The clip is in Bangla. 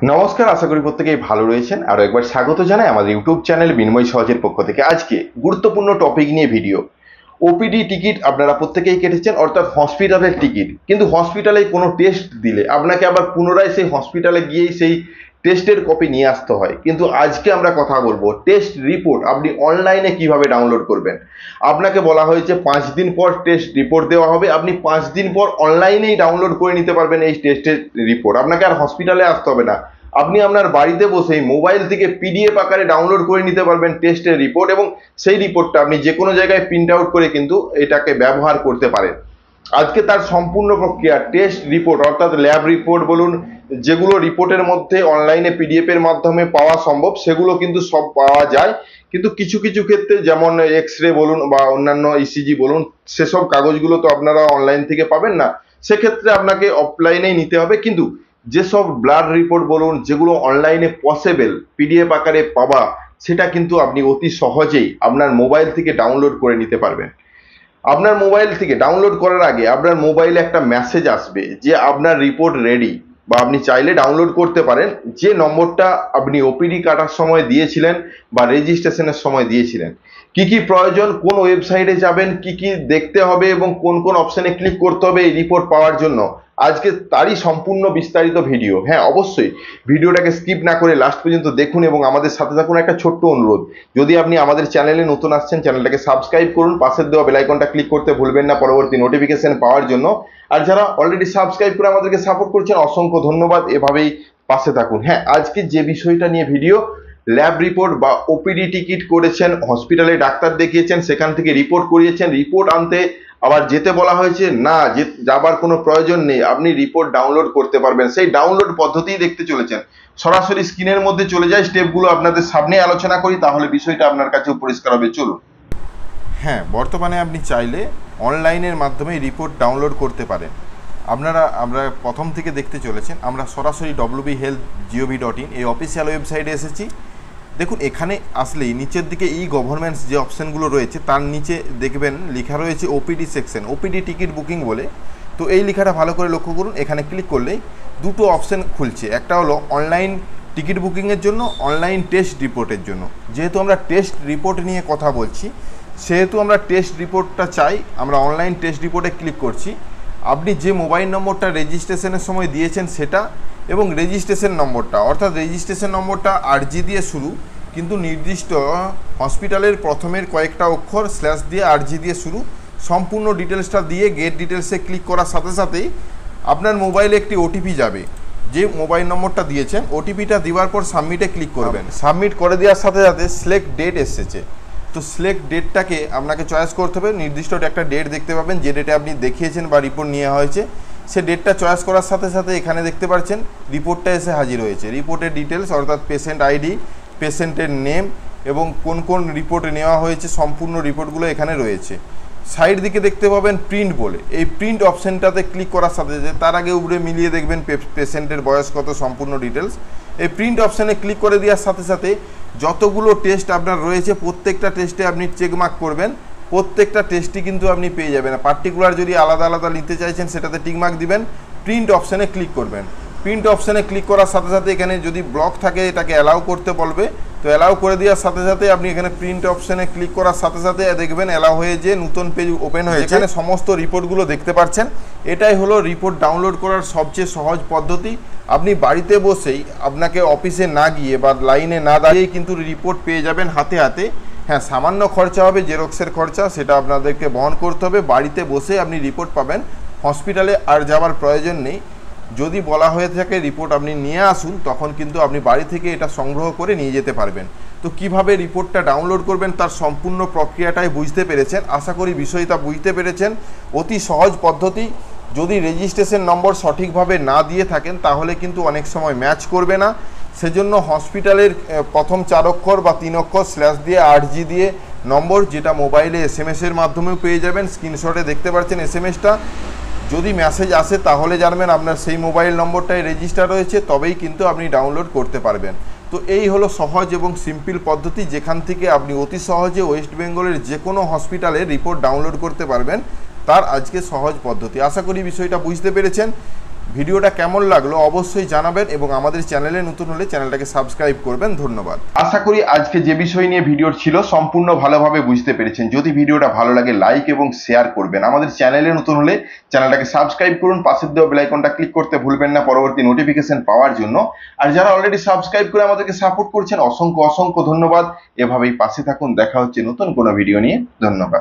নমস্কার, আশা করি প্রত্যেকেই ভালো রয়েছেন। আরও একবার স্বাগত জানাই আমাদের ইউটিউব চ্যানেল বিনিময় সহজের পক্ষ থেকে। আজকে গুরুত্বপূর্ণ টপিক নিয়ে ভিডিও। ওপিডি টিকিট আপনারা প্রত্যেকেই কেটেছেন, অর্থাৎ হসপিটালের টিকিট। কিন্তু হসপিটালে কোনো টেস্ট দিলে আপনাকে আবার পুনরায় সেই হসপিটালে গিয়েই সেই টেস্টের কপি নিয়ে আসতে হয়। কিন্তু আজকে আমরা কথা বলবো টেস্ট রিপোর্ট আপনি অনলাইনে কিভাবে ডাউনলোড করবেন। আপনাকে বলা হয়েছে 5 দিন পর টেস্ট রিপোর্ট দেওয়া হবে, আপনি 5 দিন পর অনলাইনেই ডাউনলোড করে নিতে পারবেন এই টেস্টের রিপোর্ট। আপনাকে আর হসপিটালে আসতে হবে না, আপনি আপনার বাড়িতে বসেই মোবাইল থেকে পিডিএফ আকারে ডাউনলোড করে নিতে পারবেন টেস্টের রিপোর্ট, এবং সেই রিপোর্টটা আপনি যে কোনো জায়গায় প্রিন্ট আউট করে কিন্তু এটাকে ব্যবহার করতে পারেন। আজকে তার সম্পূর্ণ প্রক্রিয়া টেস্ট রিপোর্ট অর্থাৎ ল্যাব রিপোর্ট বলুন, যেগুলো রিপোর্টের মধ্যে অনলাইনে পিডিএফ এর মাধ্যমে পাওয়া সম্ভব সেগুলো কিন্তু সব পাওয়া যায়। কিন্তু কিছু কিছু ক্ষেত্রে যেমন এক্স রে বলুন বা অন্যান্য ইসিজি বলুন, সেসব কাগজগুলো তো আপনারা অনলাইন থেকে পাবেন না, সেক্ষেত্রে আপনাকে অফলাইনেই নিতে হবে। কিন্তু যেসব ব্লাড রিপোর্ট বলুন, যেগুলো অনলাইনে পসিবল পিডিএফ আকারে পাওয়া, সেটা কিন্তু আপনি অতি সহজেই আপনার মোবাইল থেকে ডাউনলোড করে নিতে পারবেন। আপনার মোবাইল থেকে ডাউনলোড করার আগে আপনার মোবাইলে একটা মেসেজ আসবে যে আপনার রিপোর্ট রেডি, বা আপনি চাইলে ডাউনলোড করতে পারেন যে নম্বরটা আপনি ওপিডি কাটার সময় দিয়েছিলেন বা রেজিস্ট্রেশনের সময় দিয়েছিলেন। কি কি প্রয়োজন, কোন ওয়েবসাইটে যাবেন, কি কি দেখতে হবে এবং কোন কোন অপশনে ক্লিক করতে হবে এই রিপোর্ট পাওয়ার জন্য, আজকে তারই সম্পূর্ণ বিস্তারিত ভিডিও। হ্যাঁ, অবশ্যই ভিডিওটাকে স্কিপ না করে লাস্ট পর্যন্ত দেখুন এবং আমাদের সাথে থাকুন। একটা ছোট্ট অনুরোধ, যদি আপনি আমাদের চ্যানেলে নতুন আসছেন, চ্যানেলটাকে সাবস্ক্রাইব করুন, পাশের দেওয়া বেল আইকনটা ক্লিক করতে ভুলবেন না পরবর্তী নোটিফিকেশন পাওয়ার জন্য। আর যারা অলরেডি সাবস্ক্রাইব করে আমাদেরকে সাপোর্ট করছেন, অসংখ্য ধন্যবাদ, এভাবেই পাশে থাকুন। হ্যাঁ, আজকে যে বিষয়টা নিয়ে ভিডিও, ল্যাব রিপোর্ট বা ওপিডি টিকিট করেছেন, হসপিটালে ডাক্তার দেখিয়েছেন, সেখান থেকে রিপোর্ট করিয়েছেন, রিপোর্ট আনতে আবার যেতে বলা হয়েছে না, যাবার কোনো প্রয়োজন নেই, আপনি রিপোর্ট ডাউনলোড করতে পারবেন। সেই ডাউনলোড পদ্ধতিই দেখতে চলেছেন। সরাসরি স্ক্রিনের মধ্যে চলে যায়, স্টেপগুলো আপনাদের সামনে আলোচনা করি, তাহলে বিষয়টা আপনার কাছেও পরিষ্কার হবে। চলুন। হ্যাঁ, বর্তমানে আপনি চাইলে অনলাইনের মাধ্যমে রিপোর্ট ডাউনলোড করতে পারেন। আমরা প্রথম থেকে দেখতে চলেছেন, আমরা সরাসরি wbhealth.gov.in এই অফিসিয়াল ওয়েবসাইটে এসেছি। দেখুন, এখানে আসলেই নিচের দিকে ই গভর্নমেন্টস যে অপশানগুলো রয়েছে তার নিচে দেখবেন লেখা রয়েছে OPD section, OPD ticket booking বলে। তো এই লেখাটা ভালো করে লক্ষ্য করুন, এখানে ক্লিক করলেই দুটো অপশান খুলছে। একটা হলো অনলাইন টিকিট বুকিংয়ের জন্য, অনলাইন টেস্ট রিপোর্টের জন্য। যেহেতু আমরা টেস্ট রিপোর্ট নিয়ে কথা বলছি, সেহেতু আমরা টেস্ট রিপোর্টটা চাই, আমরা অনলাইন টেস্ট রিপোর্টে ক্লিক করছি। আপনি যে মোবাইল নম্বরটা রেজিস্ট্রেশনের সময় দিয়েছেন সেটা, এবং রেজিস্ট্রেশন নম্বরটা, অর্থাৎ রেজিস্ট্রেশন নম্বরটা আরজি দিয়ে শুরু, কিন্তু নির্দিষ্ট হসপিটালের প্রথমের কয়েকটা অক্ষর স্ল্যাশ দিয়ে আরজি দিয়ে শুরু, সম্পূর্ণ ডিটেলসটা দিয়ে গেট ডিটেলসে ক্লিক করার সাথে সাথেই আপনার মোবাইলে একটি ওটিপি যাবে। যে মোবাইল নম্বরটা দিয়েছেন, ওটিপিটা দেওয়ার পর সাবমিটে ক্লিক করবেন। সাবমিট করে দেওয়ার সাথে সাথে সিলেক্ট ডেট এসেছে। তো সিলেক্ট ডেটটাকে আপনাকে চয়েস করতে হবে। নির্দিষ্ট একটা ডেট দেখতে পাবেন, যে ডেটে আপনি দেখিয়েছেন বা রিপোর্ট নেওয়া হয়েছে, সে ডেটটা চয়েস করার সাথে সাথে এখানে দেখতে পাচ্ছেন রিপোর্টটা এসে হাজির হয়েছে। রিপোর্টের ডিটেলস অর্থাৎ পেশেন্ট আইডি, পেশেন্টের নেম এবং কোন কোন রিপোর্ট নেওয়া হয়েছে, সম্পূর্ণ রিপোর্টগুলো এখানে রয়েছে। সাইড দিকে দেখতে পাবেন প্রিন্ট বলে, এই প্রিন্ট অপশানটাতে ক্লিক করার সাথে সাথে, তার আগে উপরে মিলিয়ে দেখবেন পেশেন্টের বয়স কত, সম্পূর্ণ ডিটেলস। এই প্রিন্ট অপশানে ক্লিক করে দেওয়ার সাথে সাথে যতগুলো টেস্ট আপনার রয়েছে প্রত্যেকটা টেস্টে আপনি চেকমার্ক করবেন। প্রত্যেকটা টেস্টই কিন্তু আপনি পেয়ে যাবেন। পার্টিকুলার যদি আলাদা আলাদা নিতে চাইছেন সেটাতে টিকমার্ক দিবেন, প্রিন্ট অপশানে ক্লিক করবেন। প্রিন্ট অপশানে ক্লিক করার সাথে সাথে এখানে যদি ব্লক থাকে এটাকে অ্যালাউ করতে বলবে, তো অ্যালাউ করে দেওয়ার সাথে সাথে আপনি এখানে প্রিন্ট অপশানে ক্লিক করার সাথে সাথে দেখবেন অ্যালাউ হয়ে যে নতুন পেজ ওপেন হয়েছে, এখানে সমস্ত রিপোর্টগুলো দেখতে পাচ্ছেন। এটাই হলো রিপোর্ট ডাউনলোড করার সবচেয়ে সহজ পদ্ধতি। আপনি বাড়িতে বসেই, আপনাকে অফিসে না গিয়ে বা লাইনে না দাঁড়িয়েই কিন্তু রিপোর্ট পেয়ে যাবেন হাতে হাতে। হ্যাঁ, সামান্য খরচা হবে, জেরক্সের খরচা, সেটা আপনাদেরকে বহন করতে হবে। বাড়িতে বসে আপনি রিপোর্ট পাবেন, হসপিটালে আর যাওয়ার প্রয়োজন নেই। যদি বলা হয়ে থাকে রিপোর্ট আপনি নিয়ে আসুন, তখন কিন্তু আপনি বাড়ি থেকে এটা সংগ্রহ করে নিয়ে যেতে পারবেন। তো কিভাবে রিপোর্টটা ডাউনলোড করবেন তার সম্পূর্ণ প্রক্রিয়াটাই বুঝতে পেরেছেন। আশা করি বিষয়টা বুঝতে পেরেছেন। অতি সহজ পদ্ধতি। যদি রেজিস্ট্রেশন নম্বর সঠিকভাবে না দিয়ে থাকেন তাহলে কিন্তু অনেক সময় ম্যাচ করবে না। সেজন্য হসপিটালের প্রথম 4 অক্ষর বা 3 অক্ষর স্ল্যাশ দিয়ে আরজি দিয়ে নম্বর, যেটা মোবাইলে এসএমএসের মাধ্যমেও পেয়ে যাবেন, স্ক্রিনশটে দেখতে পাচ্ছেন এসএমএসটা। যদি মেসেজ আসে তাহলে জানবেন আপনার সেই মোবাইল নম্বরটাই রেজিস্টার রয়েছে, তবেই কিন্তু আপনি ডাউনলোড করতে পারবেন। তো এই হলো সহজ এবং সিম্পল পদ্ধতি, যেখান থেকে আপনি অতি সহজে ওয়েস্ট বেঙ্গলের যে কোনো হসপিটালে রিপোর্ট ডাউনলোড করতে পারবেন। তার আজকে সহজ পদ্ধতি। আশা করি বিষয়টা বুঝতে পেরেছেন। ভিডিওটা কেমন লাগলো অবশ্যই জানাবেন এবং আমাদের চ্যানেলে নতুন হলে চ্যানেলটাকে সাবস্ক্রাইব করবেন। ধন্যবাদ। আশা করি আজকে যে বিষয় নিয়ে ভিডিও ছিল সম্পূর্ণ ভালোভাবে বুঝতে পেরেছেন। যদি ভিডিওটা ভালো লাগে লাইক এবং শেয়ার করবেন। আমাদের চ্যানেলে নতুন হলে চ্যানেলটাকে সাবস্ক্রাইব করুন, পাশের দেওয়া বেল আইকনটা ক্লিক করতে ভুলবেন না পরবর্তী নোটিফিকেশন পাওয়ার জন্য। আর যারা অলরেডি সাবস্ক্রাইব করে আমাদেরকে সাপোর্ট করছেন অসংখ্য অসংখ্য ধন্যবাদ। এভাবেই পাশে থাকুন। দেখা হচ্ছে নতুন কোনো ভিডিও নিয়ে। ধন্যবাদ।